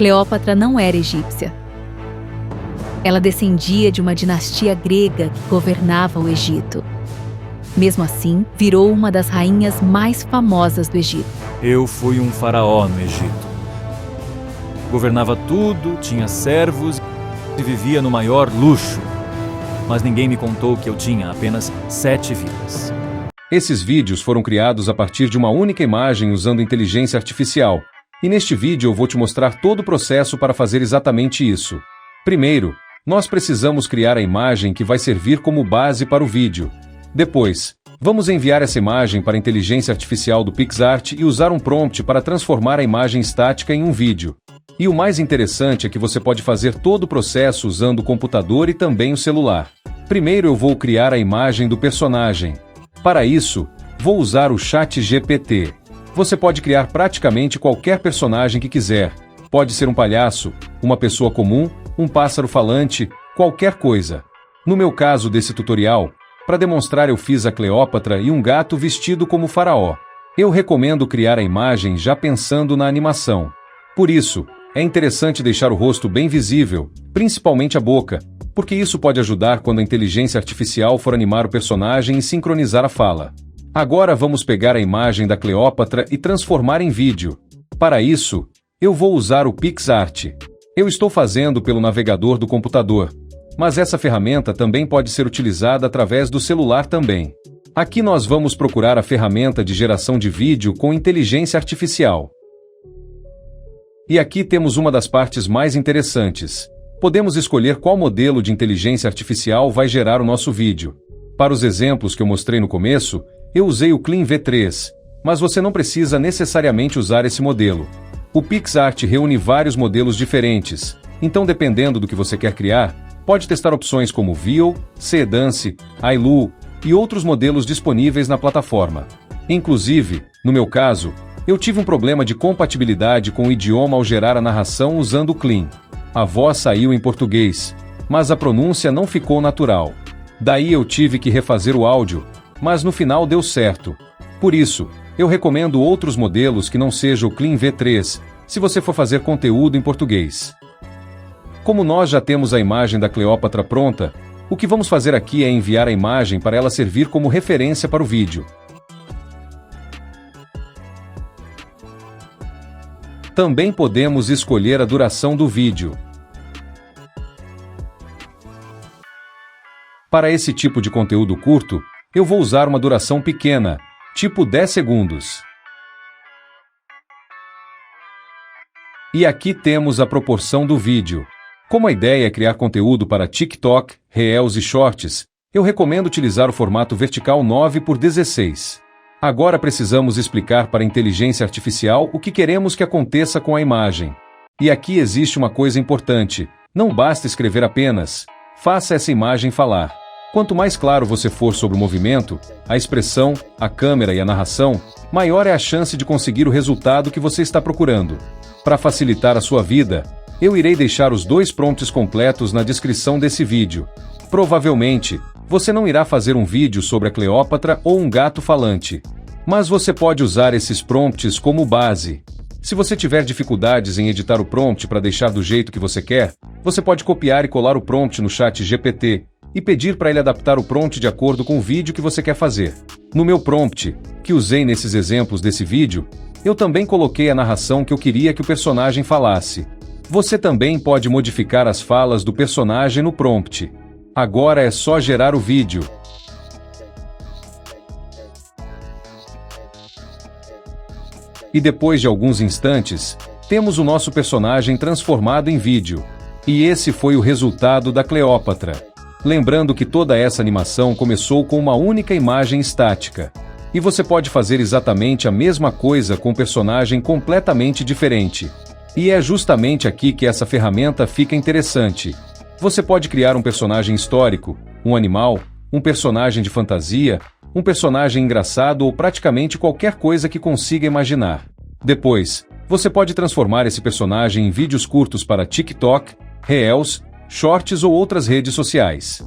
Cleópatra não era egípcia. Ela descendia de uma dinastia grega que governava o Egito. Mesmo assim, virou uma das rainhas mais famosas do Egito. Eu fui um faraó no Egito. Governava tudo, tinha servos e vivia no maior luxo. Mas ninguém me contou que eu tinha apenas 7 vidas. Esses vídeos foram criados a partir de uma única imagem usando inteligência artificial. E neste vídeo eu vou te mostrar todo o processo para fazer exatamente isso. Primeiro, nós precisamos criar a imagem que vai servir como base para o vídeo. Depois, vamos enviar essa imagem para a inteligência artificial do PixArt e usar um prompt para transformar a imagem estática em um vídeo. E o mais interessante é que você pode fazer todo o processo usando o computador e também o celular. Primeiro eu vou criar a imagem do personagem. Para isso, vou usar o ChatGPT. Você pode criar praticamente qualquer personagem que quiser. Pode ser um palhaço, uma pessoa comum, um pássaro falante, qualquer coisa. No meu caso desse tutorial, para demonstrar eu fiz a Cleópatra e um gato vestido como faraó. Eu recomendo criar a imagem já pensando na animação. Por isso, é interessante deixar o rosto bem visível, principalmente a boca, porque isso pode ajudar quando a inteligência artificial for animar o personagem e sincronizar a fala. Agora vamos pegar a imagem da Cleópatra e transformar em vídeo. Para isso, eu vou usar o PixArt. Eu estou fazendo pelo navegador do computador, mas essa ferramenta também pode ser utilizada através do celular também. Aqui nós vamos procurar a ferramenta de geração de vídeo com inteligência artificial. E aqui temos uma das partes mais interessantes. Podemos escolher qual modelo de inteligência artificial vai gerar o nosso vídeo. Para os exemplos que eu mostrei no começo, eu usei o Klim V3, mas você não precisa necessariamente usar esse modelo. O PixArt reúne vários modelos diferentes, então dependendo do que você quer criar, pode testar opções como Veo, Cdance, iLu e outros modelos disponíveis na plataforma. Inclusive, no meu caso, eu tive um problema de compatibilidade com o idioma ao gerar a narração usando o Klim. A voz saiu em português, mas a pronúncia não ficou natural. Daí eu tive que refazer o áudio, mas no final deu certo. Por isso, eu recomendo outros modelos que não seja o Klim V3, se você for fazer conteúdo em português. Como nós já temos a imagem da Cleópatra pronta, o que vamos fazer aqui é enviar a imagem para ela servir como referência para o vídeo. Também podemos escolher a duração do vídeo. Para esse tipo de conteúdo curto, eu vou usar uma duração pequena, tipo 10 segundos. E aqui temos a proporção do vídeo. Como a ideia é criar conteúdo para TikTok, Reels e Shorts, eu recomendo utilizar o formato vertical 9:16. Agora precisamos explicar para a inteligência artificial o que queremos que aconteça com a imagem. E aqui existe uma coisa importante: não basta escrever apenas, faça essa imagem falar. Quanto mais claro você for sobre o movimento, a expressão, a câmera e a narração, maior é a chance de conseguir o resultado que você está procurando. Para facilitar a sua vida, eu irei deixar os 2 prompts completos na descrição desse vídeo. Provavelmente, você não irá fazer um vídeo sobre a Cleópatra ou um gato falante, mas você pode usar esses prompts como base. Se você tiver dificuldades em editar o prompt para deixar do jeito que você quer, você pode copiar e colar o prompt no ChatGPT e pedir para ele adaptar o prompt de acordo com o vídeo que você quer fazer. No meu prompt, que usei nesses exemplos desse vídeo, eu também coloquei a narração que eu queria que o personagem falasse. Você também pode modificar as falas do personagem no prompt. Agora é só gerar o vídeo. E depois de alguns instantes, temos o nosso personagem transformado em vídeo. E esse foi o resultado da Cleópatra. Lembrando que toda essa animação começou com uma única imagem estática. E você pode fazer exatamente a mesma coisa com um personagem completamente diferente. E é justamente aqui que essa ferramenta fica interessante. Você pode criar um personagem histórico, um animal, um personagem de fantasia, um personagem engraçado ou praticamente qualquer coisa que consiga imaginar. Depois, você pode transformar esse personagem em vídeos curtos para TikTok, Reels, Shorts ou outras redes sociais.